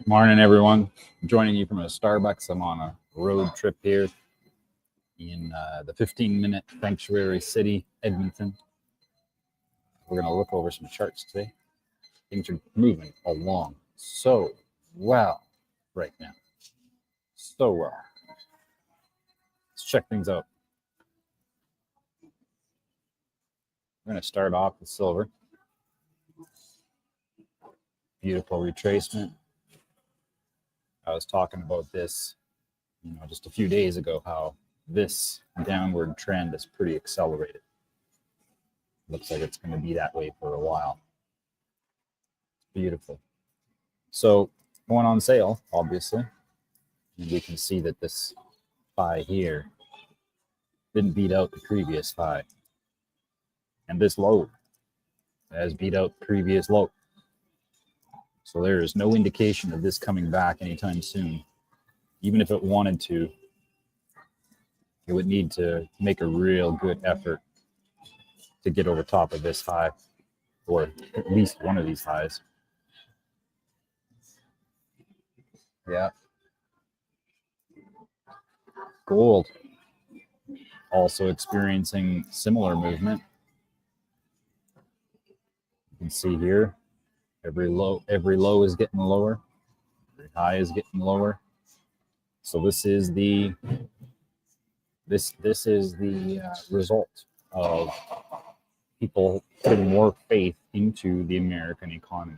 Morning, everyone. I'm joining you from a Starbucks. I'm on a road trip here in the 15-minute sanctuary city, Edmonton. We're going to look over some charts today. Things are moving along so well right now. So well. Let's check things out. We're going to start off with silver. Beautiful retracement. I was talking about this, just a few days ago, how this downward trend is pretty accelerated. Looks like it's going to be that way for a while. Beautiful. So going on sale, obviously, and we can see that this high here didn't beat out the previous high, and this low has beat out the previous low. So there is no indication of this coming back anytime soon. Even if it wanted to, it would need to make a real good effort to get over top of this high, or at least one of these highs. Yeah. Gold also experiencing similar movement. You can see here, every low is getting lower, every high is getting lower. So this is the result of people putting more faith into the American economy.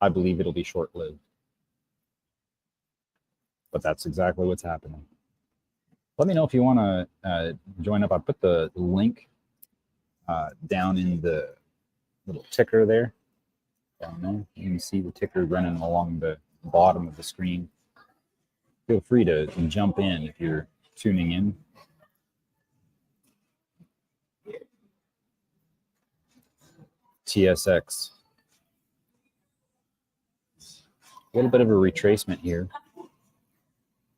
I believe it'll be short-lived, but that's exactly what's happening. Let me know if you want to join up. I put the link down in the little ticker there. Down there, you can see the ticker running along the bottom of the screen. Feel free to jump in if you're tuning in. TSX. A little bit of a retracement here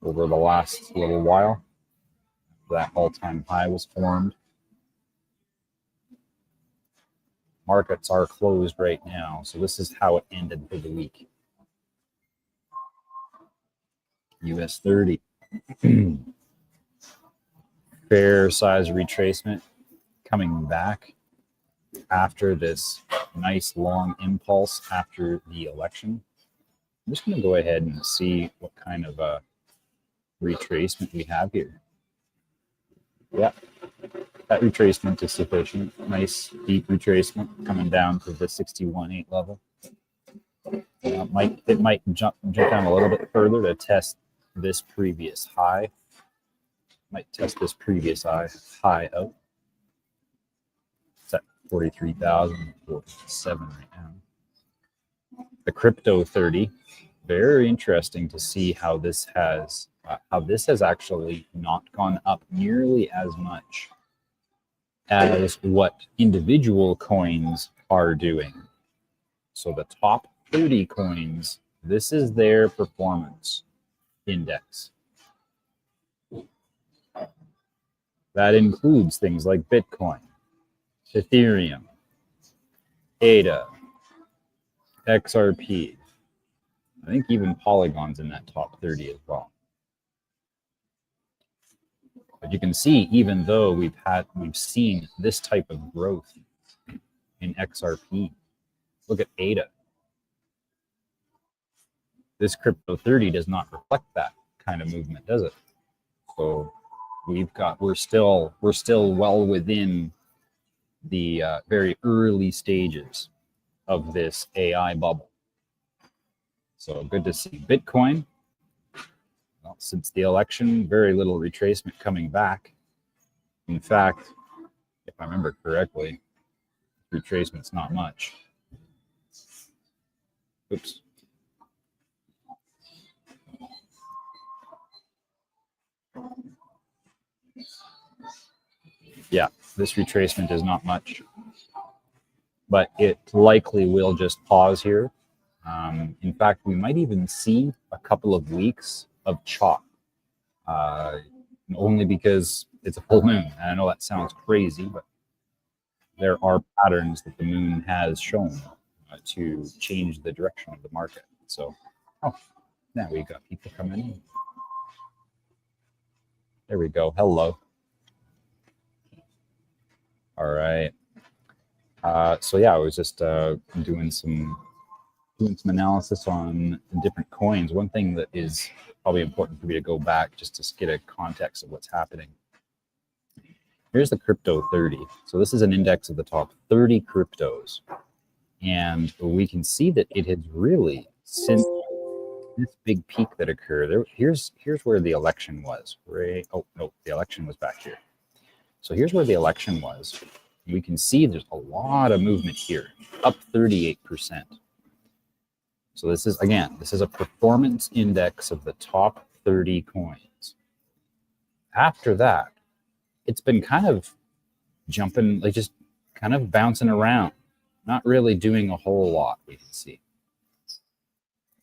over the last little while. That all-time high was formed. Markets are closed right now, so this is how it ended for the week. US 30. Fair size retracement coming back after this nice long impulse after the election. I'm just going to go ahead and see what kind of a retracement we have here. Yeah, that retracement is sufficient. Nice deep retracement coming down to the 61.8 level. It might jump down a little bit further to test this previous high. Might test this previous high out. It's at 43,047 right now. The crypto 30, very interesting to see how this has actually not gone up nearly as much as what individual coins are doing. So the top 30 coins, this is their performance index. That includes things like Bitcoin, Ethereum, ADA, XRP. I think even Polygon's in that top 30 as well. But you can see, even though we've seen this type of growth in XRP, look at ADA. This crypto 30 does not reflect that kind of movement, does it? So we're still well within the very early stages of this AI bubble. So good to see. Bitcoin, well, since the election, very little retracement coming back. In fact, if I remember correctly, retracement's not much. Oops. Yeah, this retracement is not much, but it likely will just pause here. In fact, we might even see a couple of weeks of chop, only because it's a full moon. And I know that sounds crazy, but there are patterns that the moon has shown to change the direction of the market. So, oh, now we got people coming in. There we go. Hello. All right. So yeah, I was just doing some analysis on different coins. One thing that is probably important for me to go back just to get a context of what's happening. Here's the crypto 30. So this is an index of the top 30 cryptos. And we can see that it has really, since this big peak that occurred, here's where the election was. Right? Oh, no, the election was back here. So here's where the election was. We can see there's a lot of movement here, up 38%. So this is, again, this is a performance index of the top 30 coins. After that, it's been kind of jumping, like just kind of bouncing around, not really doing a whole lot, we can see.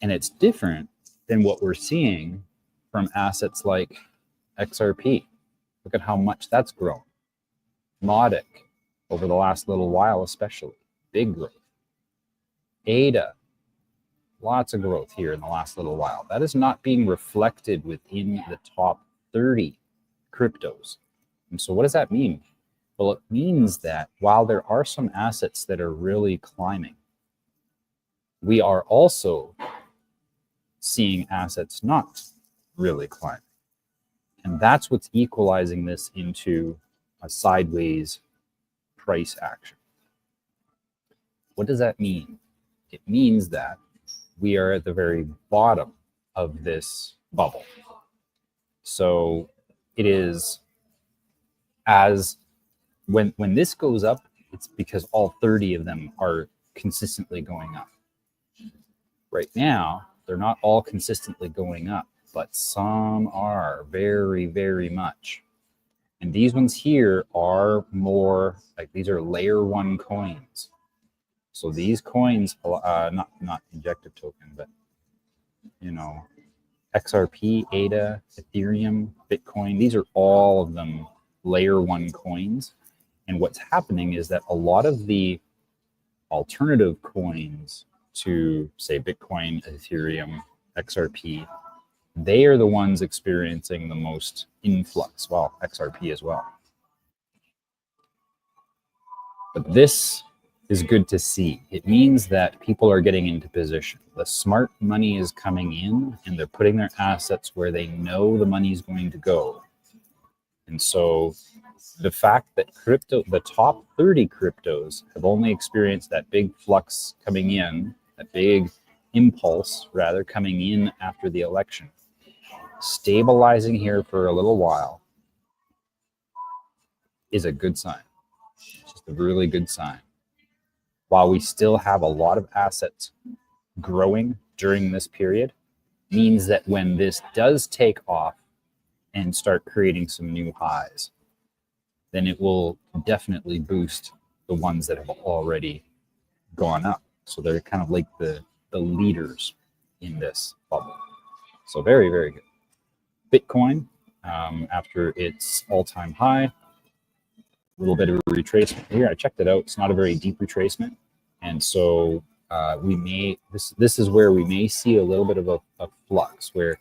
And it's different than what we're seeing from assets like XRP. Look at how much that's grown. Modic, over the last little while especially, big growth. ADA, lots of growth here in the last little while. That is not being reflected within the top 30 cryptos. And so what does that mean? Well, it means that while there are some assets that are really climbing, we are also seeing assets not really climbing. And that's what's equalizing this into a sideways price action. What does that mean? It means that we are at the very bottom of this bubble. So it is as when this goes up, it's because all 30 of them are consistently going up. Right now, they're not all consistently going up, but some are very, very much. And these ones here are more like these are layer 1 coins. So these coins, not injective token, but you know, XRP, ADA, Ethereum, Bitcoin, these are all of them layer 1 coins. And what's happening is that a lot of the alternative coins to say Bitcoin, Ethereum, XRP, they are the ones experiencing the most influx. Well, XRP as well. But this is good to see. It means that people are getting into position. The smart money is coming in and they're putting their assets where they know the money is going to go. And so the fact that the top 30 cryptos have only experienced that big flux coming in, that big impulse rather coming in after the election, stabilizing here for a little while is a good sign. It's just a really good sign. While we still have a lot of assets growing during this period, means that when this does take off and start creating some new highs, then it will definitely boost the ones that have already gone up. So they're kind of like the leaders in this bubble. So very, very good. Bitcoin, after its all-time high, a little bit of a retracement here. I checked it out. It's not a very deep retracement. And so we may, this is where we may see a little bit of a flux where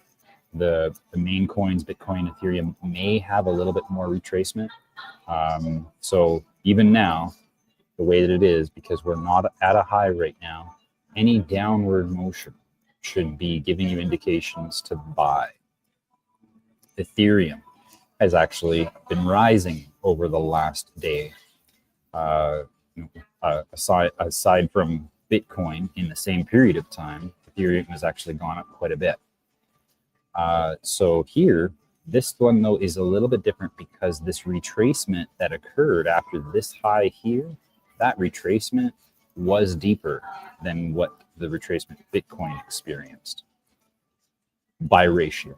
the main coins, Bitcoin, Ethereum, may have a little bit more retracement. So even now, the way that it is, because we're not at a high right now, any downward motion should be giving you indications to buy. Ethereum has actually been rising over the last day. Aside from Bitcoin, in the same period of time, Ethereum has actually gone up quite a bit. So here, this one though is a little bit different because this retracement that occurred after this high here, that retracement was deeper than what the retracement Bitcoin experienced by ratio.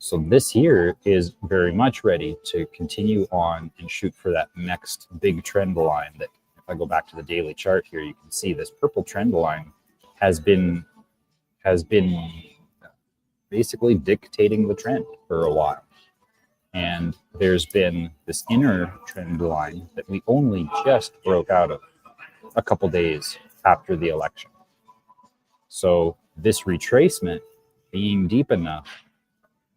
So this here is very much ready to continue on and shoot for that next big trend line that, if I go back to the daily chart here, you can see this purple trend line has been basically dictating the trend for a while. And there's been this inner trend line that we only just broke out of a couple days after the election. So this retracement being deep enough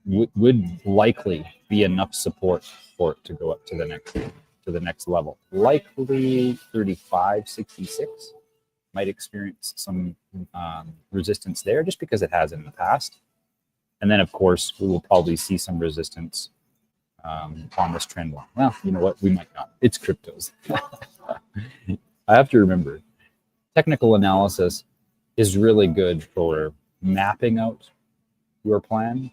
would likely be enough support for it to go up to the next level. Likely 35.66 might experience some resistance there, just because it has in the past. And then, of course, we will probably see some resistance on this trend line. Well, you know what? We might not. It's cryptos. I have to remember, technical analysis is really good for mapping out your plan.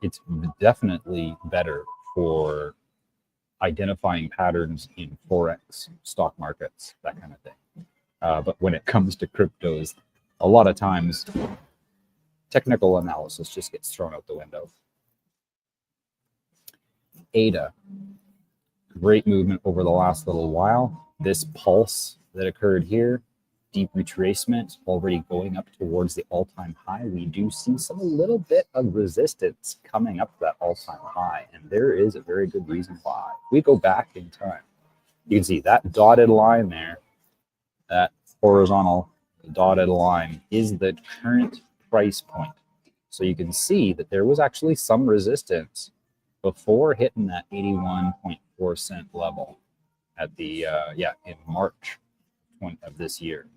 It's definitely better for identifying patterns in Forex, stock markets, that kind of thing. But when it comes to cryptos, a lot of times technical analysis just gets thrown out the window. ADA, great movement over the last little while. This pulse that occurred here, deep retracement, already going up towards the all-time high. We do see a little bit of resistance coming up to that all-time high, and there is a very good reason why. We go back in time. You can see that dotted line there, that horizontal dotted line is the current price point. So you can see that there was actually some resistance before hitting that 81.4 cent level at the in March of this year.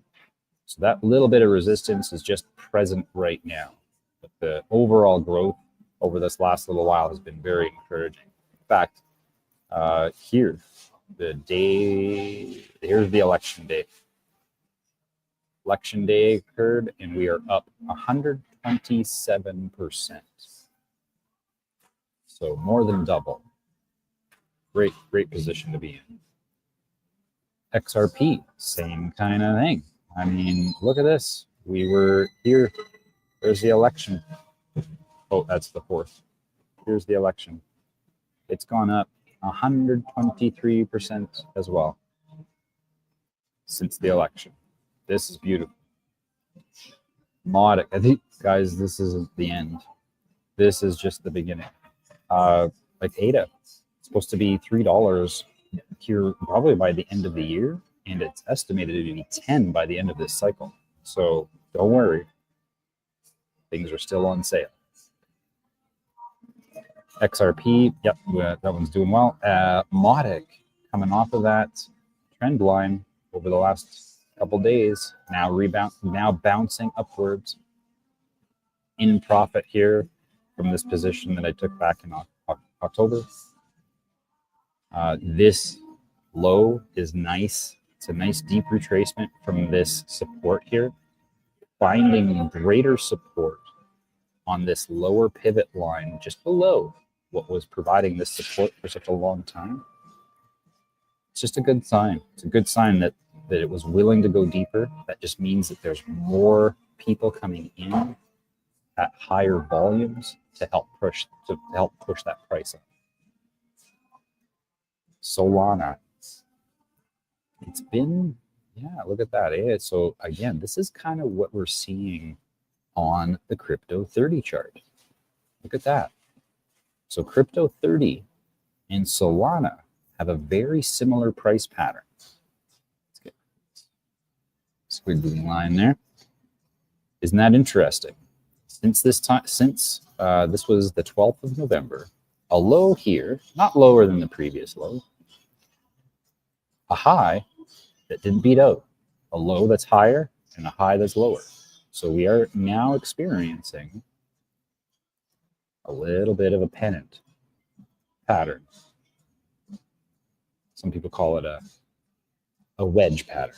So that little bit of resistance is just present right now. But the overall growth over this last little while has been very encouraging. In fact, here's the election day. Election day occurred, and we are up 127%. So more than double. Great position to be in. XRP, same kind of thing. I mean, look at this. We were here. There's the election. Oh, that's the 4th. Here's the election. It's gone up 123% as well since the election. This is beautiful. Modic. I think, guys, this isn't the end. This is just the beginning. Like ADA, it's supposed to be $3 here probably by the end of the year, and it's estimated to be 10 by the end of this cycle. So don't worry, things are still on sale. XRP, yep, that one's doing well. Modic, coming off of that trend line over the last couple days, now bouncing upwards in profit here from this position that I took back in October. This low is nice. It's a nice deep retracement from this support here, finding greater support on this lower pivot line just below what was providing this support for such a long time. It's just a good sign. It's a good sign that it was willing to go deeper. That just means that there's more people coming in at higher volumes to help push that price up. Solana, it's been, look at that. So again, this is kind of what we're seeing on the crypto 30 chart. Look at that. So crypto 30 and Solana have a very similar price pattern. Let's get squiggly line there. Isn't that interesting? Since this was the 12th of November, a low here, not lower than the previous low, a high that didn't beat out, a low that's higher and a high that's lower. So we are now experiencing a little bit of a pennant pattern. Some people call it a wedge pattern.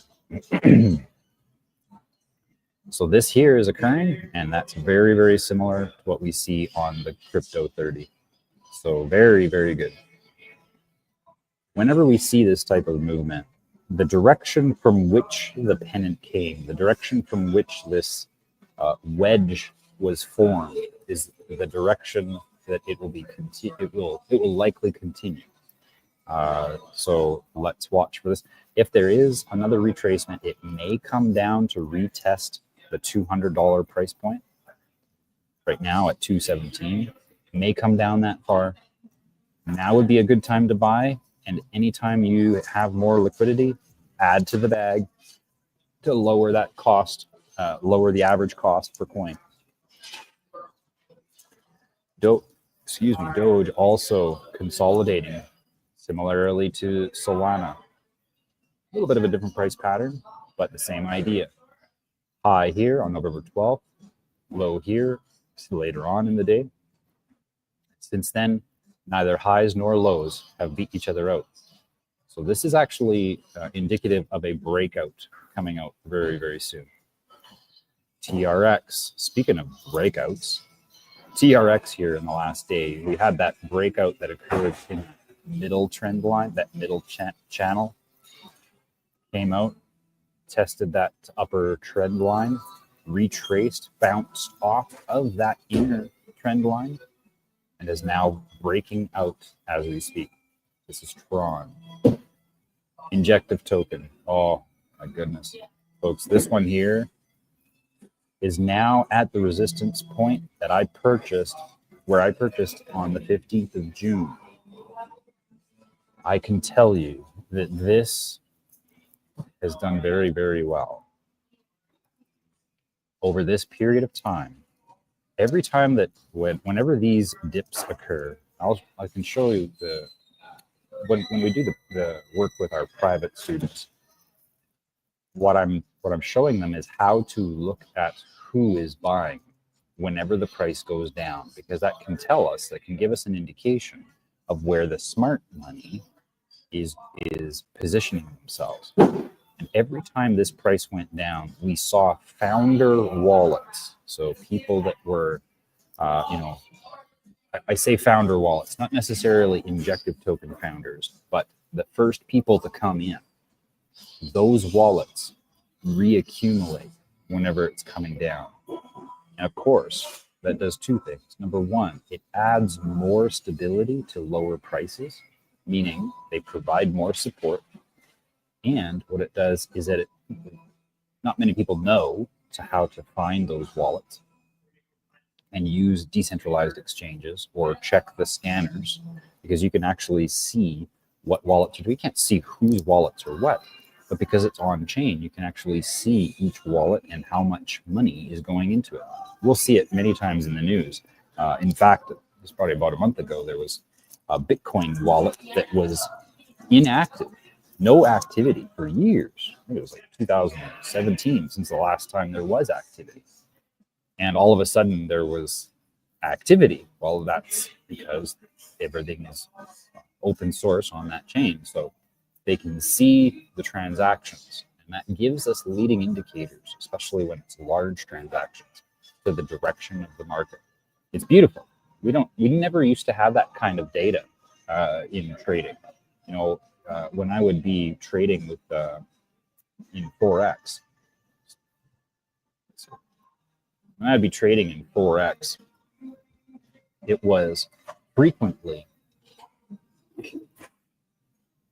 So this here is occurring, and that's very, very similar to what we see on the crypto 30. So very, very good. Whenever we see this type of movement, the direction from which the pennant came, the direction from which this wedge was formed, is the direction that it will likely continue. So let's watch for this. If there is another retracement, it may come down to retest the $200 price point. Right now at 217, may come down that far. Now would be a good time to buy. And anytime you have more liquidity, add to the bag to lower that cost lower the average cost per coin. Doge also consolidating similarly to Solana. A little bit of a different price pattern, but the same idea. High here on November 12th, low here later on in the day. Since then, neither highs nor lows have beat each other out. So this is actually indicative of a breakout coming out very, very soon. TRX, speaking of breakouts, TRX here in the last day, we had that breakout that occurred in the middle trend line, that middle channel came out, tested that upper trend line, retraced, bounced off of that inner trend line, and is now breaking out as we speak. This is Tron. Injective token. Oh my goodness. Folks, this one here is now at the resistance point that I purchased, where I purchased on the 15th of June. I can tell you that this has done very, very well. Over this period of time, every time that, whenever these dips occur, I can show you when we do the work with our private students, what I'm showing them is how to look at who is buying whenever the price goes down, because that can give us an indication of where the smart money is positioning themselves. And every time this price went down, we saw founder wallets. So people that were, I say founder wallets, not necessarily injective token founders, but the first people to come in. Those wallets reaccumulate whenever it's coming down. And of course, that does two things. Number one, it adds more stability to lower prices, meaning they provide more support. And what it does is that not many people know how to find those wallets and use decentralized exchanges or check the scanners, because you can actually see what wallets are. We can't see whose wallets are what, but because it's on chain, you can actually see each wallet and how much money is going into it. We'll see it many times in the news. In fact, it was probably about a month ago, there was a Bitcoin wallet that was inactive. No activity for years. I think it was like 2017 since the last time there was activity. And all of a sudden there was activity. Well, that's because everything is open source on that chain. So they can see the transactions. And that gives us leading indicators, especially when it's large transactions, to the direction of the market. It's beautiful. We never used to have that kind of data in trading. When I would be trading with in Forex, when I'd be trading in Forex, it was frequently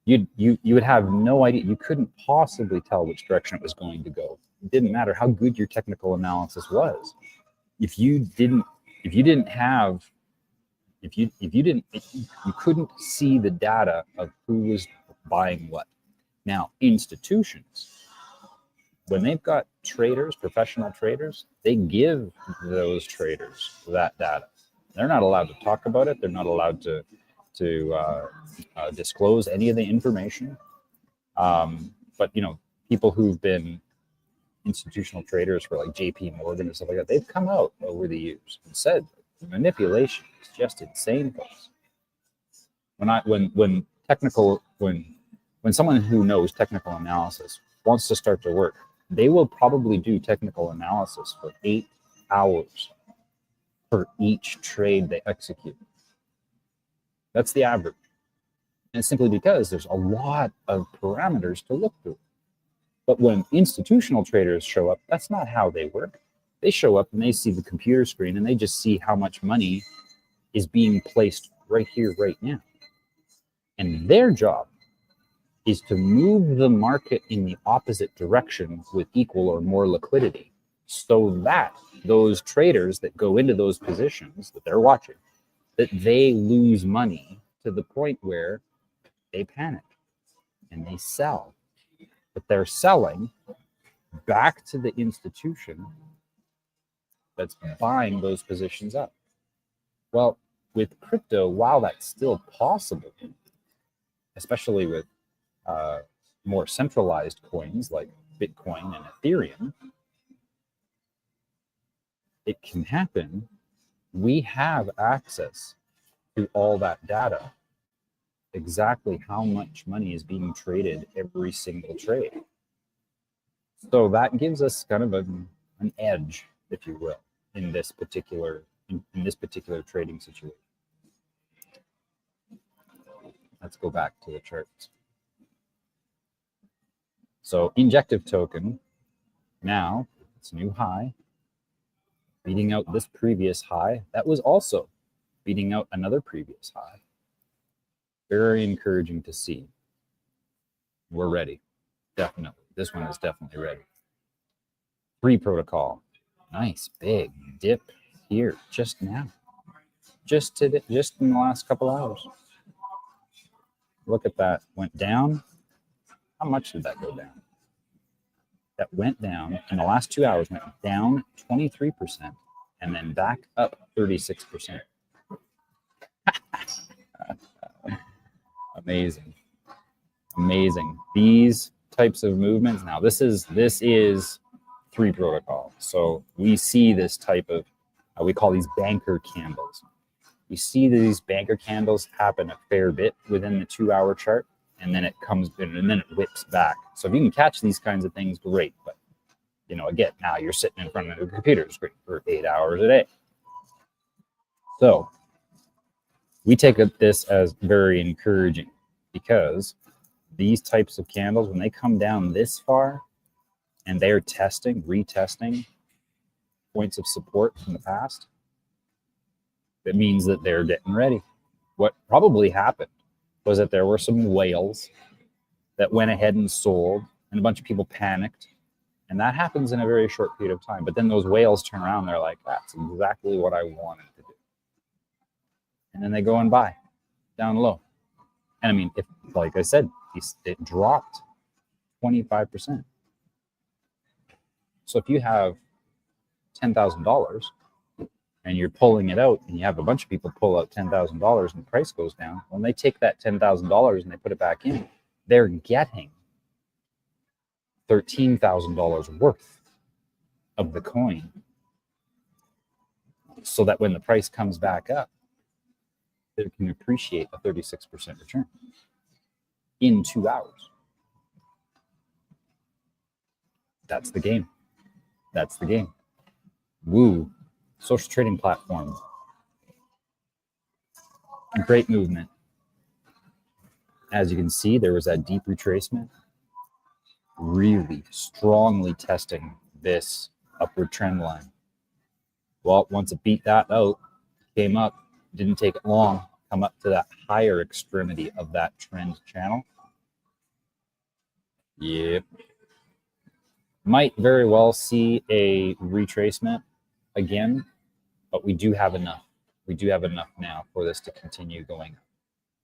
you would have no idea. You couldn't possibly tell which direction it was going to go. It didn't matter how good your technical analysis was. If you couldn't see the data of who was buying what. Now, institutions, when they've got traders, professional traders, they give those traders that data. They're not allowed to talk about it. They're not allowed to disclose any of the information. But people who've been institutional traders for like JP Morgan and stuff like that, they've come out over the years and said manipulation is just insane, folks. When someone who knows technical analysis wants to start to work, they will probably do technical analysis for 8 hours for each trade they execute. That's the average. And it's simply because there's a lot of parameters to look through. But when institutional traders show up, that's not how they work. They show up and they see the computer screen and they just see how much money is being placed right here, right now. And their job is to move the market in the opposite direction with equal or more liquidity, so that those traders that go into those positions that they're watching, that they lose money to the point where they panic and they sell. But they're selling back to the institution that's buying those positions up. Well, with crypto, while that's still possible, especially with more centralized coins like Bitcoin and Ethereum, it can happen. We have access to all that data, exactly how much money is being traded every single trade. So that gives us kind of an edge, if you will, in this particular trading situation. Let's go back to the charts. So injective token, now it's a new high, beating out this previous high. That was also beating out another previous high. Very encouraging to see. We're ready. Definitely. This one is definitely ready. Free protocol. Nice big dip here just now. Just in the last couple hours. Look at that. Went down. How much did that go down? That went down in the last 2 hours, went down 23% and then back up 36%. Amazing. Amazing. These types of movements. Now, this is free protocol. So we see this type of, we call these banker candles. We see these banker candles happen a fair bit within the 2 hour chart, and then it comes in and then it whips back. So if you can catch these kinds of things, great. But, again, now you're sitting in front of the computer screen for 8 hours a day. So we take this as very encouraging, because these types of candles, when they come down this far and they're retesting points of support from the past, that means that they're getting ready. What probably happened was that there were some whales that went ahead and sold, and a bunch of people panicked. And that happens in a very short period of time. But then those whales turn around, they're like, that's exactly what I wanted to do. And then they go and buy down low. And I mean, if, like I said, it dropped 25%. So if you have $10,000 and you're pulling it out, and you have a bunch of people pull out $10,000 and the price goes down, when they take that $10,000 and they put it back in, they're getting $13,000 worth of the coin, so that when the price comes back up, they can appreciate a 36% return in 2 hours. That's the game. That's the game. Woo. Social trading platform. Great movement. As you can see, there was that deep retracement, really strongly testing this upward trend line. Well, once it beat that out, came up, didn't take it long, come up to that higher extremity of that trend channel. Yep. Might very well see a retracement again, but we do have enough. We do have enough now for this to continue going up.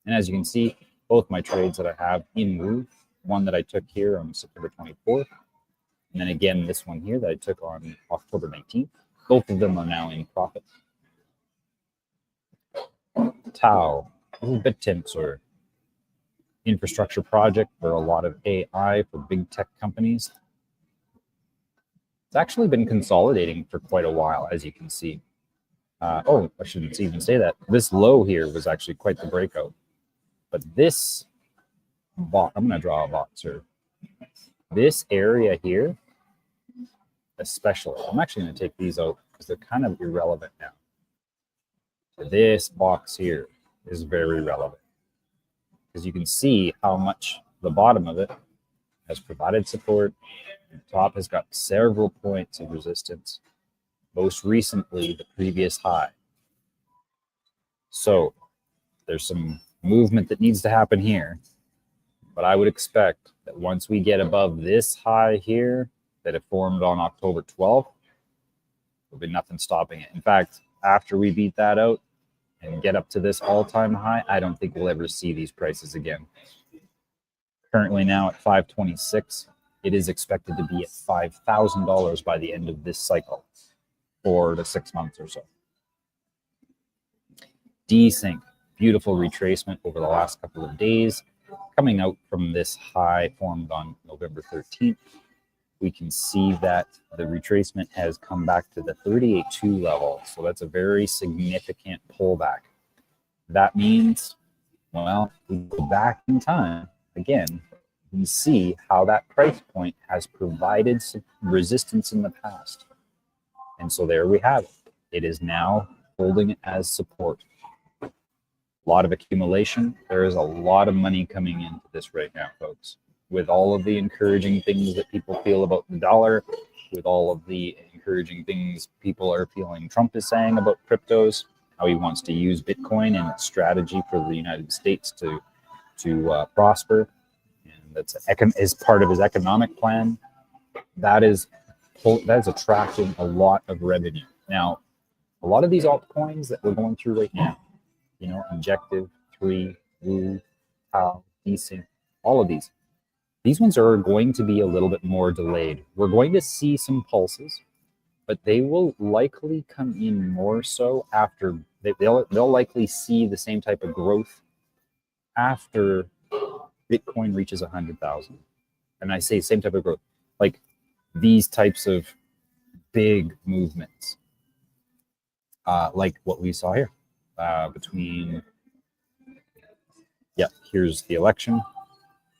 And as you can see, both my trades that I have in Woo, one that I took here on September 24th, and then again this one here that I took on October 19th, both of them are now in profit. Tau, BitTensor, infrastructure project for a lot of AI for big tech companies. It's actually been consolidating for quite a while, as you can see. I shouldn't even say that. This low here was actually quite the breakout. But this bot, I'm going to draw a box here. This area here, especially, I'm actually going to take these out because they're kind of irrelevant now. This box here is very relevant, because you can see how much the bottom of it has provided support. The top has got several points of resistance, most recently the previous high. So there's some movement that needs to happen here, but I would expect that once we get above this high here that it formed on October 12th, there'll be nothing stopping it. In fact, after we beat that out and get up to this all-time high, I don't think we'll ever see these prices again. Currently now at 526. it is expected to be at $5,000 by the end of this cycle, 4 to 6 months or so. Desync, beautiful retracement over the last couple of days, coming out from this high formed on November 13th. We can see that the retracement has come back to the 38.2 level. So that's a very significant pullback. That means, well, we go back in time again, we see how that price point has provided some resistance in the past. And so there we have it. It is now holding it as support. A lot of accumulation. There is a lot of money coming into this right now, folks. With all of the encouraging things that people feel about the dollar, with all of the encouraging things people are feeling Trump is saying about cryptos, how he wants to use Bitcoin and its strategy for the United States to prosper, and that's is part of his economic plan. That is attracting a lot of revenue. Now, a lot of these altcoins that we're going through right now, you know, Injective, 3, Woo, Tau, Desync, all of these ones are going to be a little bit more delayed. We're going to see some pulses, but they will likely come in more so after they'll likely see the same type of growth after Bitcoin reaches 100,000. And I say same type of growth, like these types of big movements, like what we saw here here's the election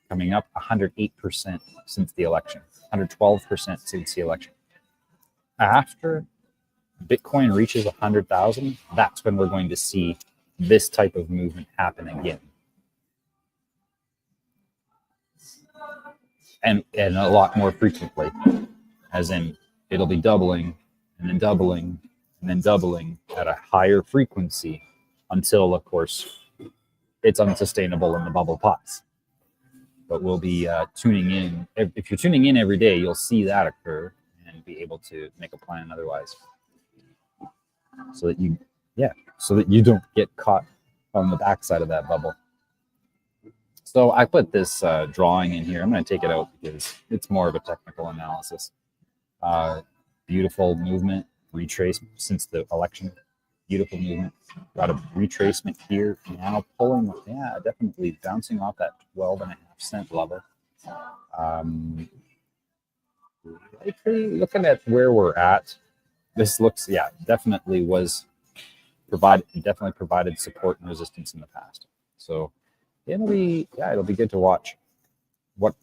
coming up, 108% since the election, 112% since the election. After Bitcoin reaches 100,000, that's when we're going to see this type of movement happen again. And a lot more frequently, as in it'll be doubling and then doubling and then doubling at a higher frequency until, of course, it's unsustainable and the bubble pops. But we'll be tuning in. If you're tuning in every day, you'll see that occur and be able to make a plan otherwise. So that you don't get caught on the backside of that bubble. So I put this drawing in here. I'm going to take it out because it's more of a technical analysis. Beautiful movement, retrace since the election. Beautiful movement. Got a retracement here. Now pulling, definitely bouncing off that 12.5 level. Looking at where we're at, this looks, definitely provided support and resistance in the past. So it'll be good to watch. What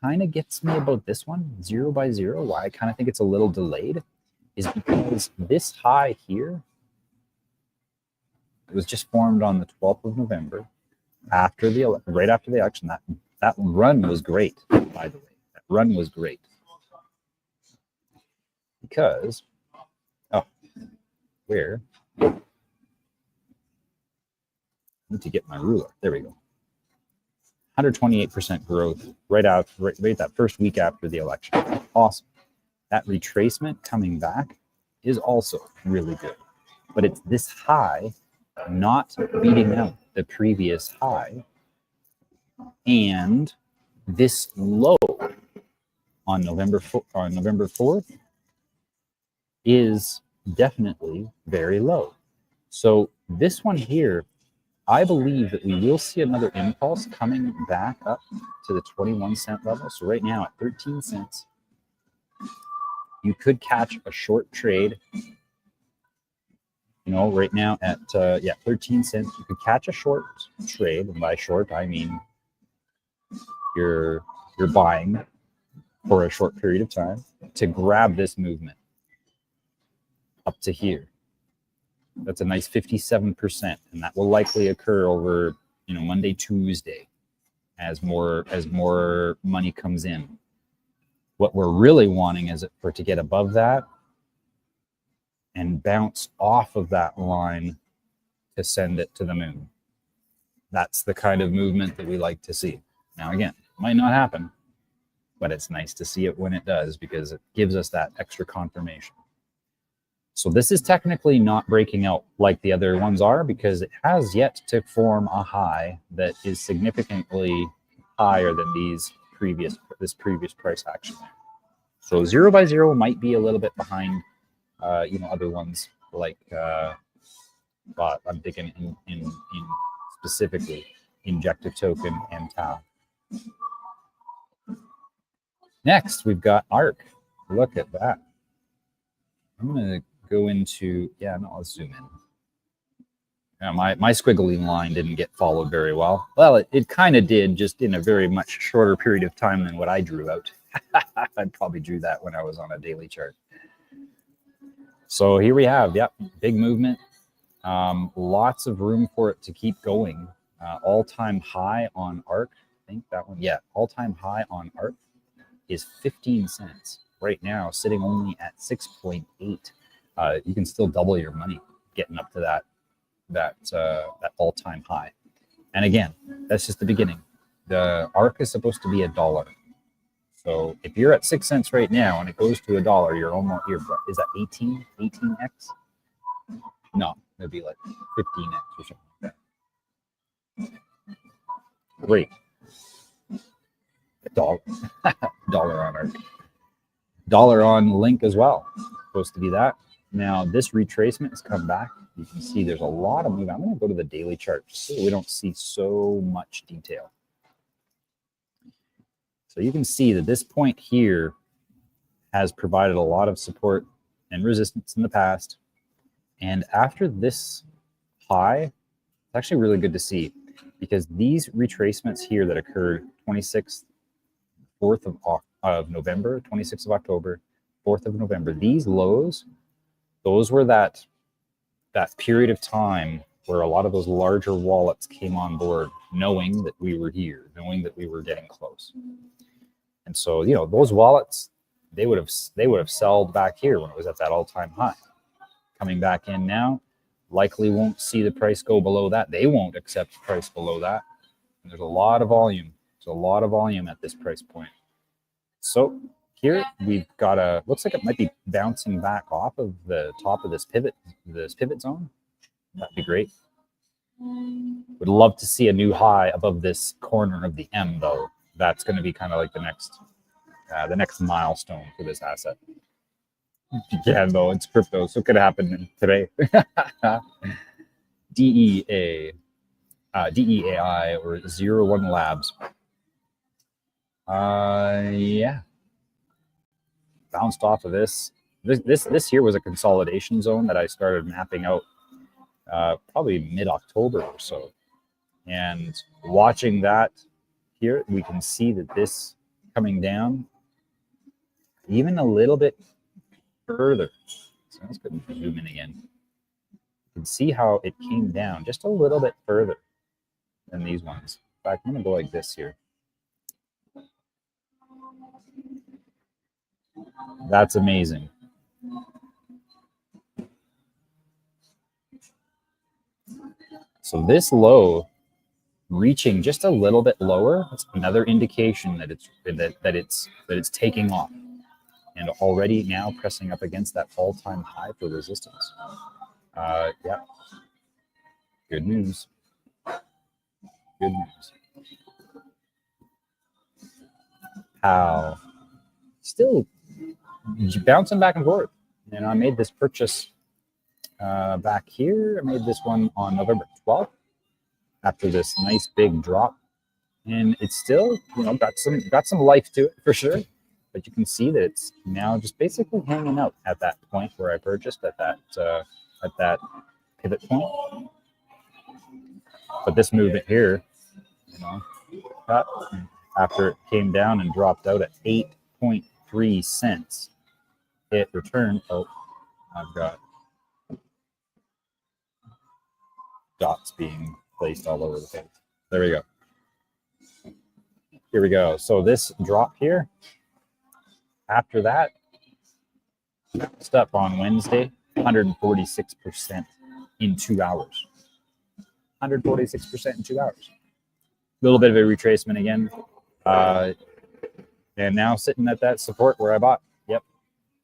kind of gets me about this one, 0 by 0, why I kind of think it's a little delayed, is because this high here, it was just formed on the 12th of November, right after the election. That run was great, by the way. That run was great. Because, I need to get my ruler. There we go. 128% growth right that first week after the election. Awesome. That retracement coming back is also really good. But it's this high not beating out the previous high, and this low on November 4th is definitely very low. So this one here, I believe that we will see another impulse coming back up to the 21-cent level. So right now at 13 cents, you could catch a short trade. You know, right now at 13 cents, you could catch a short trade. And by short, I mean you're buying for a short period of time to grab this movement up to here. That's a nice 57%, and that will likely occur over, Monday, Tuesday, as more money comes in. What we're really wanting is for it to get above that and bounce off of that line to send it to the moon. That's the kind of movement that we like to see. Now, again, it might not happen, but it's nice to see it when it does because it gives us that extra confirmation. So this is technically not breaking out like the other ones are because it has yet to form a high that is significantly higher than these previous price action there. So 0 by 0 might be a little bit behind, other ones like, but I'm thinking in specifically Injective Token and Tau. Next, we've got ARC. Look at that. I'm going to go into, let's zoom in. My squiggly line didn't get followed very well. Well, it kind of did, just in a very much shorter period of time than what I drew out. I probably drew that when I was on a daily chart. So here we have, big movement. Lots of room for it to keep going. All-time high on ARC. I think that one, all-time high on ARC is 15 cents. Right now, sitting only at 6.8. You can still double your money getting up to that all-time high. And again, that's just the beginning. The ARC is supposed to be $1. So if you're at 6 cents right now and it goes to $1, you're almost, is that 18x? No, it'd be like 15x or something like that. Great. $1 on ARC. $1 on Link as well. Supposed to be that. Now this retracement has come back. You can see there's a lot of movement. I'm going to go to the daily chart just so we don't see so much detail. So you can see that this point here has provided a lot of support and resistance in the past. And after this high, it's actually really good to see because these retracements here that occurred 26th, 4th of November, 26th of October, 4th of November, these lows, those were that period of time where a lot of those larger wallets came on board, knowing that we were here, knowing that we were getting close. And so, those wallets, they would have sold back here when it was at that all-time high. Coming back in now, likely won't see the price go below that. They won't accept the price below that. And there's a lot of volume. There's a lot of volume at this price point. So here we've got looks like it might be bouncing back off of the top of this pivot zone. That'd be great. Would love to see a new high above this corner of the M though. That's going to be kind of like the next milestone for this asset. Yeah, though it's crypto, so it could happen today. DEAI or 01 Labs. Bounced off of this. This here was a consolidation zone that I started mapping out probably mid-October or so. And watching that here, we can see that this coming down even a little bit further. So let's go zoom in again. You can see how it came down just a little bit further than these ones. In fact, I'm going to go like this here. That's amazing. So this low reaching just a little bit lower, that's another indication that it's taking off, and already now pressing up against that all-time high for resistance. Good news. Good news. How still bouncing back and forth. And I made this purchase back here. I made this one on November 12th after this nice big drop, and it's still got some life to it for sure. But you can see that it's now just basically hanging out at that point where I purchased at that pivot point. But this movement here, after it came down and dropped out at 8.3 cents, it returned. Oh, I've got dots being placed all over the place. There we go. Here we go. So this drop here, after that, bounced up on Wednesday, 146% in 2 hours. 146% in 2 hours. A little bit of a retracement again. And now sitting at that support where I bought. Yep.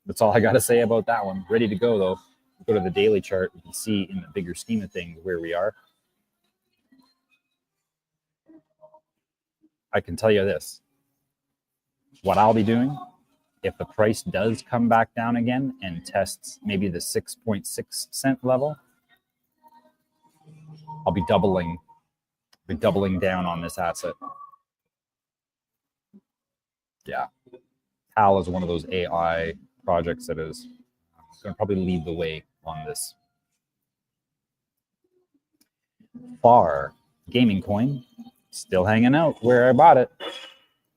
That's all I got to say about that one. Ready to go, though. Go to the daily chart. You can see in the bigger scheme of things where we are. I can tell you this. what I'll be doing, if the price does come back down again and tests maybe the 6.6 cent level, I'll be doubling down on this asset. Yeah. HAL is one of those AI projects that is going to probably lead the way on this. FAR, gaming coin, still hanging out where I bought it.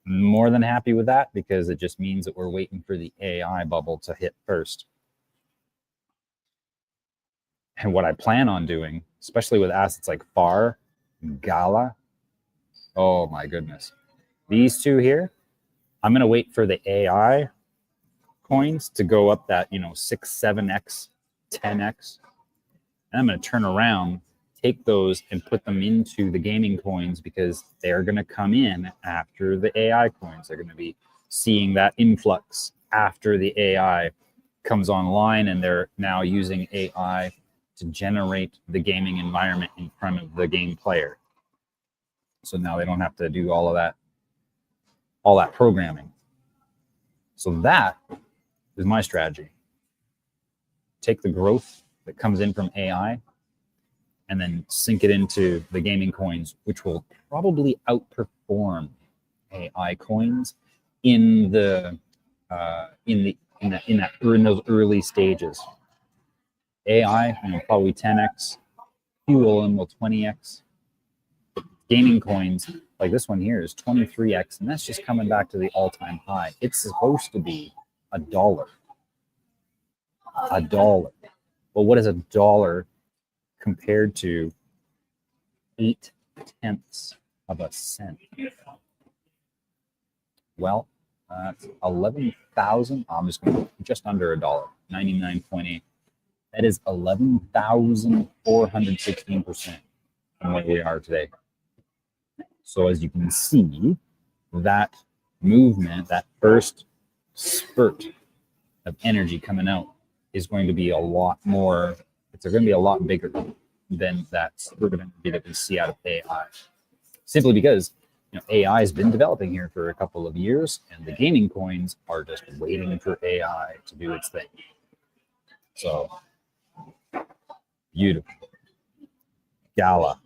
More than happy with that because it just means that we're waiting for the AI bubble to hit first. And what I plan on doing, especially with assets like FAR, Gala, oh my goodness. These two here, I'm going to wait for the AI coins to go up that, 6, 7x, 10x. And I'm going to turn around, take those and put them into the gaming coins because they're going to come in after the AI coins. They're going to be seeing that influx after the AI comes online, and they're now using AI to generate the gaming environment in front of the game player. So now they don't have to do all that programming. So that is my strategy. Take the growth that comes in from AI and then sink it into the gaming coins, which will probably outperform AI coins in those early stages. AI, probably 10x, fuel and will 20x. Gaming coins like this one here is 23x, and that's just coming back to the all-time high. It's supposed to be $1. $1. Well, what is $1 compared to 0.8 of a cent? Well, that's 11,000. I'm just going to just under $1, 99.8. That is 11,416% from where we are today. So as you can see, that movement, that first spurt of energy coming out is going to be a lot more, it's going to be a lot bigger than that spurt of energy that we see out of AI. Simply because AI has been developing here for a couple of years, and the gaming coins are just waiting for AI to do its thing. So, beautiful. Gala,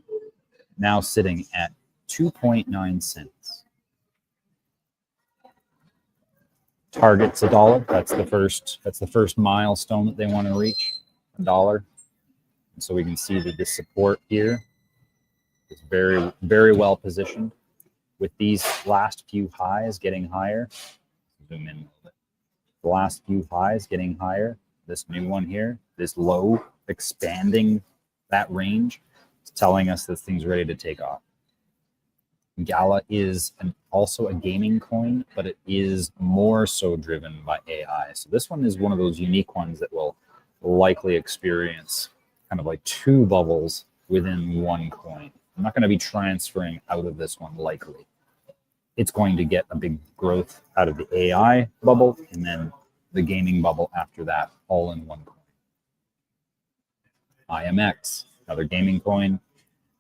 now sitting at 2.9 cents. Target's $1. That's the first milestone that they want to reach, $1. And so we can see that this support here is very, very well positioned. With these last few highs getting higher, zoom in a little bit. The last few highs getting higher, this new one here, this low expanding that range, is telling us this thing's ready to take off. Gala is also a gaming coin, but it is more so driven by AI. So this one is one of those unique ones that will likely experience kind of like two bubbles within one coin. I'm not going to be transferring out of this one likely. It's going to get a big growth out of the AI bubble and then the gaming bubble after that, all in one coin. IMX, another gaming coin.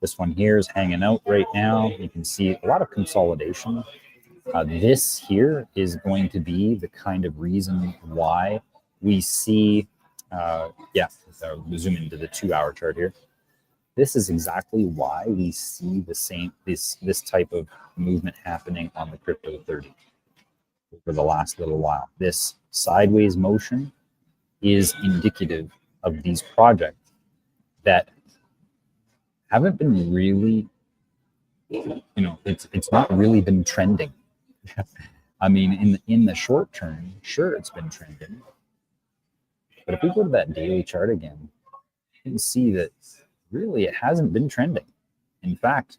This one here is hanging out right now. You can see a lot of consolidation. This here is going to be the kind of reason why we see, we'll zoom into the 2-hour chart here. This is exactly why we see the same this type of movement happening on the crypto 30 for the last little while. This sideways motion is indicative of these projects that haven't been really, it's not really been trending. I mean, in the short term, sure, it's been trending. But if we go to that daily chart again, you can see that really it hasn't been trending. In fact,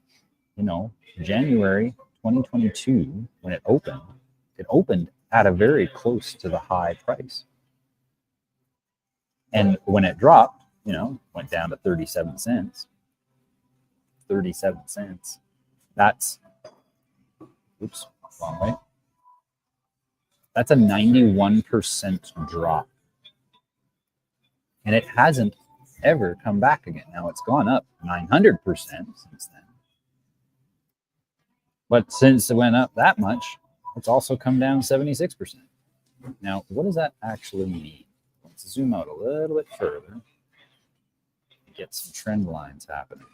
January 2022, when it opened at a very close to the high price. And when it dropped, went down to 37 cents. 37 cents. That's, wrong way. That's a 91% drop. And it hasn't ever come back again. Now it's gone up 900% since then. But since it went up that much, It's also come down 76%. Now, what does that actually mean? Let's zoom out a little bit further. Get some trend lines happening.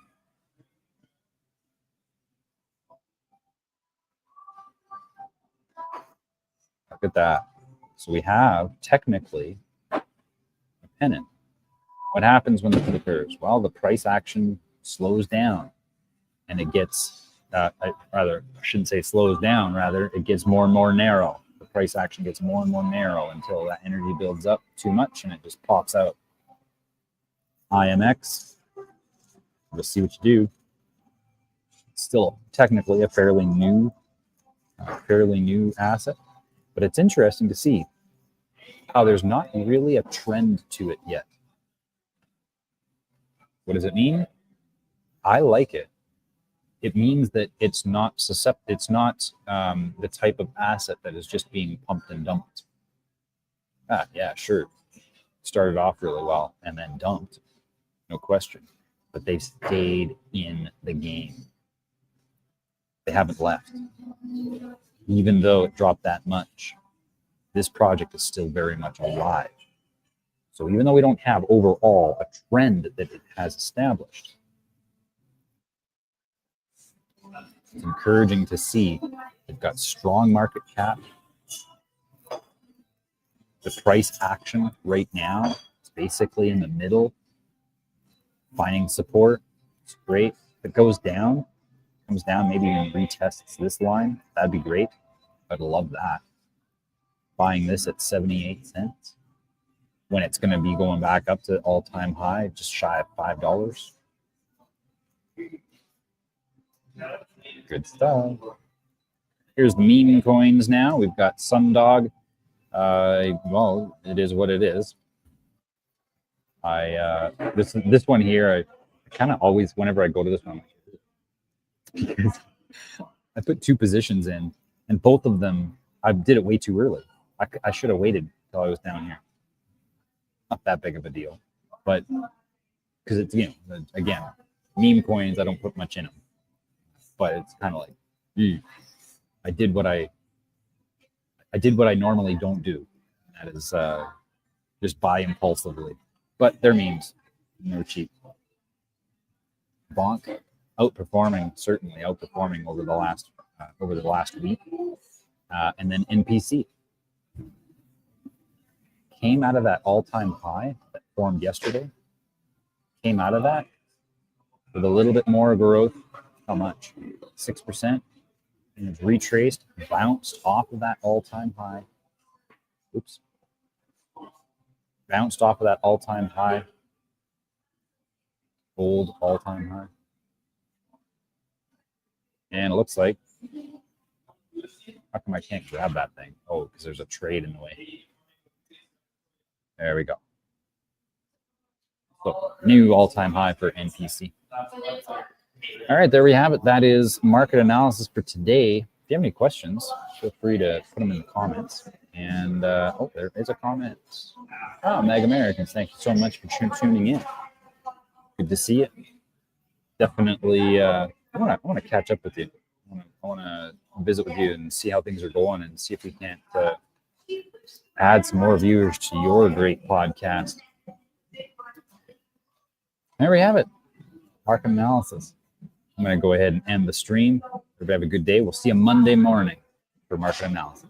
Look at that. So we have technically a pennant. What happens when this occurs? Well, the price action slows down and it gets, I shouldn't say slows down, rather, it gets more and more narrow. The price action gets more and more narrow until that energy builds up too much and it just pops out. IMX, we'll see what you do. It's still technically a fairly new asset, but it's interesting to see how there's not really a trend to it yet. What does it mean? I like it. It means that it's not the type of asset that is just being pumped and dumped. Yeah, sure. Started off really well and then dumped, no question. But they've stayed in the game. They haven't left. Even though it dropped that much, this project is still very much alive. So even though we don't have overall a trend that it has established, it's encouraging to see they've got strong market cap. The price action right now is basically in the middle, finding support. It's great. If it goes down, maybe even retests this line. That'd be great. I'd love that. Buying this at 78 cents when it's going to be going back up to all-time high, just shy of $5. Good stuff. Here's meme coins now. We've got Sundog. Well, it is what it is. This one here, I kind of always, whenever I go to this one, I put two positions in, and both of them, I did it way too early. I should have waited till I was down here. Not that big of a deal, but because it's, again, meme coins, I don't put much in them, but it's kind of like, I did what I normally don't do. That is just buy impulsively, but they're memes, they're cheap. Bonk certainly outperforming over the last week, and then NPC came out of that all-time high that formed yesterday. Came out of that with a little bit more growth. How much? 6%. And it's retraced, bounced off of that all-time high. Oops. Bounced off of that all-time high. Old all-time high. And it looks like, how come I can't grab that thing? Oh, because there's a trade in the way. There we go. So, new all-time high for NPC. All right, there we have it. That is market analysis for today. If you have any questions, feel free to put them in the comments. And, oh, there is a comment. Oh, Meg Americans, thank you so much for tuning in. Good to see you. Definitely, I want to catch up with you. I want to visit with you and see how things are going and see if we can't add some more viewers to your great podcast. There we have it. Market analysis. I'm going to go ahead and end the stream. Everybody have a good day. We'll see you Monday morning for market analysis.